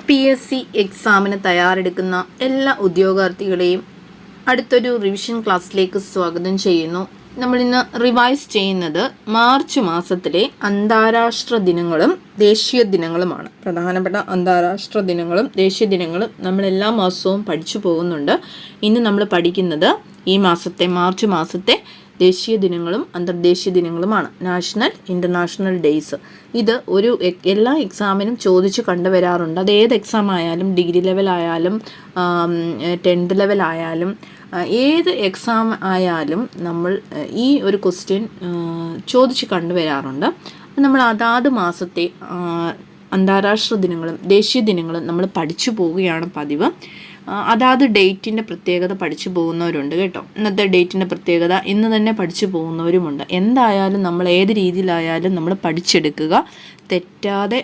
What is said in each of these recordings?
PSC എക്സാമിന് തയ്യാറെടുക്കുന്ന എല്ലാ ഉദ്യോഗാർത്ഥികളെയും അടുത്തൊരു റിവിഷൻ ക്ലാസ്സിലേക്ക് സ്വാഗതം ചെയ്യുന്നു. നമ്മളിന്ന് റിവൈസ് ചെയ്യുന്നത് മാർച്ച് മാസത്തിലെ അന്താരാഷ്ട്ര ദിനങ്ങളും ദേശീയ ദിനങ്ങളുമാണ്. പ്രധാനപ്പെട്ട അന്താരാഷ്ട്ര ദിനങ്ങളും ദേശീയ ദിനങ്ങളും നമ്മൾ എല്ലാ മാസവും പഠിച്ചു പോകുന്നുണ്ട്. ഇന്ന് നമ്മൾ പഠിക്കുന്നത് ഈ മാസത്തെ മാർച്ച് മാസത്തെ ദേശീയ ദിനങ്ങളും അന്തർദേശീയ ദിനങ്ങളുമാണ്. National international days. ഇത് എല്ലാ എക്സാമിനും ചോദിച്ച് കണ്ടുവരാറുണ്ട്. അത് ഏത് എക്സാം ആയാലും, ഡിഗ്രി ലെവലായാലും 10th ലെവലായാലും, ഏത് എക്സാം ആയാലും നമ്മൾ ഈ ഒരു ക്വസ്റ്റ്യൻ ചോദിച്ച് കണ്ടുവരാറുണ്ട്. നമ്മൾ അതാത് മാസത്തെ അന്താരാഷ്ട്ര ദിനങ്ങളും ദേശീയ ദിനങ്ങളും നമ്മൾ പഠിച്ചു പോവുകയാണ് പതിവ്. അതാത് ഡേറ്റിൻ്റെ പ്രത്യേകത പഠിച്ചു പോകുന്നവരുണ്ട് കേട്ടോ. ഇന്നത്തെ ഡേറ്റിൻ്റെ പ്രത്യേകത ഇന്ന് തന്നെ പഠിച്ചു പോകുന്നവരുമുണ്ട്. എന്തായാലും നമ്മൾ ഏത് രീതിയിലായാലും നമ്മൾ പഠിച്ചെടുക്കുക. തെറ്റാതെ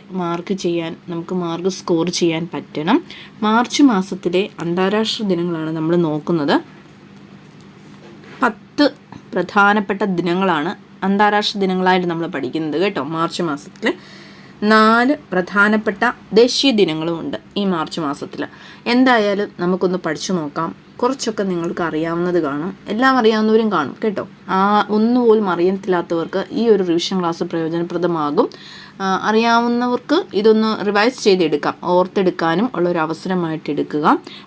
നമുക്ക് മാർക്ക് സ്കോർ ചെയ്യാൻ പറ്റണം. മാർച്ച് മാസത്തിലെ അന്താരാഷ്ട്ര ദിനങ്ങളാണ് നമ്മൾ നോക്കുന്നത്. 10 പ്രധാനപ്പെട്ട ദിനങ്ങളാണ് അന്താരാഷ്ട്ര ദിനങ്ങളായിട്ട് നമ്മൾ പഠിക്കുന്നത് കേട്ടോ. മാർച്ച് മാസത്തിൽ 4 പ്രധാനപ്പെട്ട ദേശീയ ദിനങ്ങളുമുണ്ട് ഈ മാർച്ച് മാസത്തിൽ. എന്തായാലും നമുക്കൊന്ന് പഠിച്ചു നോക്കാം. കുറച്ചൊക്കെ നിങ്ങൾക്ക് അറിയാവുന്നത് കാണും, എല്ലാം അറിയാവുന്നവരും കാണും കേട്ടോ. ഒന്നുപോലും അറിയത്തില്ലാത്തവർക്ക് ഈ ഒരു റിവിഷൻ ക്ലാസ് പ്രയോജനപ്രദമാകും. അറിയാവുന്നവർക്ക് ഇതൊന്ന് റിവൈസ് ചെയ്തെടുക്കാം, ഓർത്തെടുക്കാനും ഉള്ളൊരു അവസരമായിട്ട് എടുക്കുക.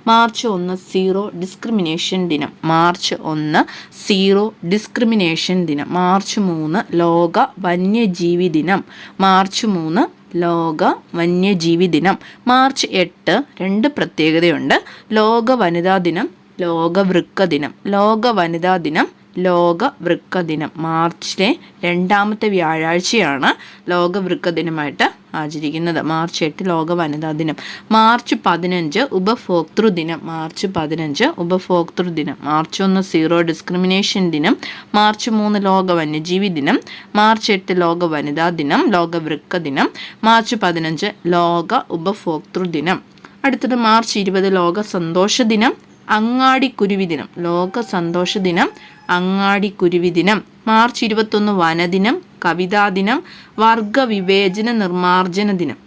മാർച്ച് 1 സീറോ ഡിസ്ക്രിമിനേഷൻ ദിനം. മാർച്ച് 1 സീറോ ഡിസ്ക്രിമിനേഷൻ ദിനം. മാർച്ച് 3 ലോക വന്യജീവി ദിനം. മാർച്ച് 3 ലോക വന്യജീവി ദിനം. മാർച്ച് 8 2 പ്രത്യേകതയുണ്ട്. ലോക വനിതാ ദിനം, ലോക വൃക്ക ദിനം. ലോക വനിതാ ദിനം, ലോക വൃക്ക ദിനം. മാർച്ചിലെ 2ാമത്തെ വ്യാഴാഴ്ചയാണ് ലോക വൃക്ക ദിനമായിട്ട് ആചരിക്കുന്നത്. മാർച്ച് 8 ലോക വനിതാ ദിനം. മാർച്ച് 15 ഉപഭോക്തൃ ദിനം. മാർച്ച് 15 ഉപഭോക്തൃ ദിനം. മാർച്ച് 1 സീറോ ഡിസ്ക്രിമിനേഷൻ ദിനം. മാർച്ച് 3 ലോക വന്യജീവി ദിനം. മാർച്ച് 8 ലോക വനിതാ ദിനം, ലോക വൃക്ക ദിനം. മാർച്ച് 15 ലോക ഉപഭോക്തൃ ദിനം. അടുത്തത് മാർച്ച് 20 ലോക സന്തോഷ ദിനം, അങ്ങാടിക്കുരുവി ദിനം. ലോക സന്തോഷ ദിനം, അങ്ങാടിക്കുരുവി ദിനം. മാർച്ച് 21 വനദിനം, കവിതാ ദിനം, വർഗവിവേചന നിർമ്മാർജ്ജന ദിനം.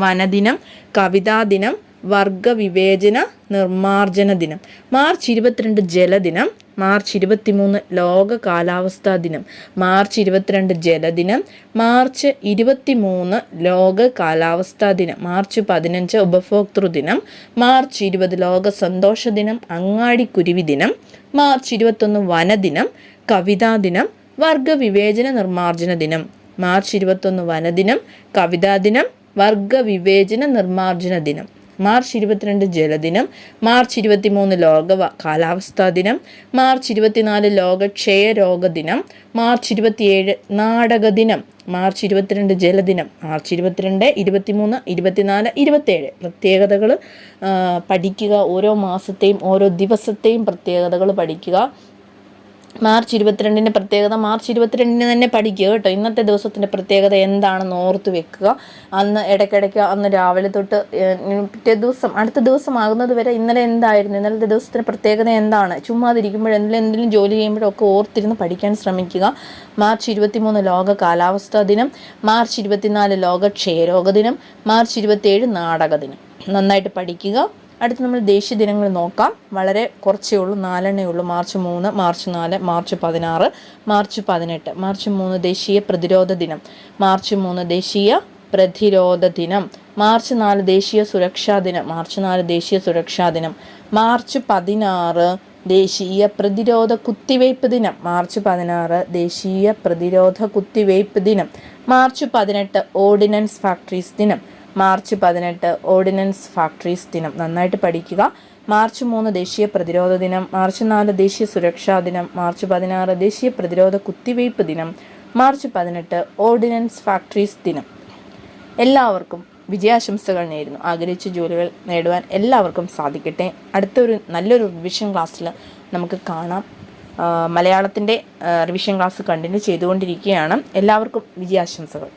വനദിനം, കവിതാ ദിനം, വർഗവിവേചന നിർമ്മാർജ്ജന ദിനം. മാർച്ച് 22 ജലദിനം. മാർച്ച് 23 ലോക കാലാവസ്ഥാ ദിനം. മാർച്ച് 22 ജലദിനം. മാർച്ച് 23 ലോക കാലാവസ്ഥാ ദിനം. മാർച്ച് 15 ഉപഭോക്തൃ ദിനം. മാർച്ച് 20 ലോക സന്തോഷ ദിനം, അങ്ങാടിക്കുരുവി ദിനം. മാർച്ച് 21 വനദിനം, കവിതാ ദിനം, വർഗവിവേചന നിർമ്മാർജ്ജന ദിനം. മാർച്ച് 21 വനദിനം, കവിതാ ദിനം, വർഗവിവേചന നിർമ്മാർജ്ജന ദിനം. മാർച്ച് 22 ജലദിനം. മാർച്ച് 23 ലോക കാലാവസ്ഥാ ദിനം. മാർച്ച് 24 ലോക ക്ഷയരോഗ ദിനം. മാർച്ച് 27 നാടക ദിനം. മാർച്ച് 22 ജലദിനം. മാർച്ച് 22, 23, 24, 27 പ്രത്യേകതകൾ പഠിക്കുക. ഓരോ മാസത്തെയും ഓരോ ദിവസത്തെയും പ്രത്യേകതകൾ പഠിക്കുക. മാർച്ച് 22 പ്രത്യേകത മാർച്ച് 22 തന്നെ പഠിക്കുക കേട്ടോ. ഇന്നത്തെ ദിവസത്തിൻ്റെ പ്രത്യേകത എന്താണെന്ന് ഓർത്ത് വെക്കുക. അന്ന് ഇടയ്ക്കിടയ്ക്ക് അന്ന് രാവിലെ തൊട്ട് പിറ്റേ ദിവസം അടുത്ത ദിവസം ആകുന്നത് വരെ ഇന്നലെ എന്തായിരുന്നു, ഇന്നലത്തെ ദിവസത്തിൻ്റെ പ്രത്യേകത എന്താണ്, ചുമ്മാതിരിക്കുമ്പോൾ എന്തെങ്കിലും ജോലി ചെയ്യുമ്പോഴൊക്കെ ഓർത്തിരുന്ന് പഠിക്കാൻ ശ്രമിക്കുക. മാർച്ച് 23 ലോക കാലാവസ്ഥാ ദിനം. മാർച്ച് 24 ലോക ക്ഷയരോഗ ദിനം. മാർച്ച് 27 നാടക ദിനം. നന്നായിട്ട് പഠിക്കുക. അടുത്ത് നമ്മൾ ദേശീയ ദിനങ്ങൾ നോക്കാം. വളരെ കുറച്ചേ ഉള്ളൂ, 4 ഉള്ളൂ. March 3, March 4, March 16, March 18. March 3 ദേശീയ പ്രതിരോധ ദിനം. മാർച്ച് 3 ദേശീയ പ്രതിരോധ ദിനം. മാർച്ച് 4 ദേശീയ സുരക്ഷാ ദിനം. മാർച്ച് 4 ദേശീയ സുരക്ഷാ ദിനം. മാർച്ച് 16 ദേശീയ പ്രതിരോധ കുത്തിവയ്പ് ദിനം. മാർച്ച് 16 ദേശീയ പ്രതിരോധ കുത്തിവയ്പ് ദിനം. മാർച്ച് 18 ഓർഡിനൻസ് ഫാക്ടറീസ് ദിനം. മാർച്ച് 18 ഓർഡിനൻസ് ഫാക്ടറീസ് ദിനം. നന്നായിട്ട് പഠിക്കുക. മാർച്ച് 3 ദേശീയ പ്രതിരോധ ദിനം. മാർച്ച് 4 ദേശീയ സുരക്ഷാ ദിനം. മാർച്ച് 16 ദേശീയ പ്രതിരോധ കുത്തിവയ്പ് ദിനം. മാർച്ച് 18 ഓർഡിനൻസ് ഫാക്ടറീസ് ദിനം. എല്ലാവർക്കും വിജയാശംസകൾ നേരുന്നു. ആഗ്രഹിച്ച ജോലികൾ നേടുവാൻ എല്ലാവർക്കും സാധിക്കട്ടെ. അടുത്തൊരു നല്ലൊരു റിവിഷൻ ക്ലാസ്സിൽ നമുക്ക് കാണാം. മലയാളത്തിൻ്റെ റിവിഷൻ ക്ലാസ് കണ്ടിന്യൂ ചെയ്തുകൊണ്ടിരിക്കുകയാണ്. എല്ലാവർക്കും വിജയാശംസകൾ.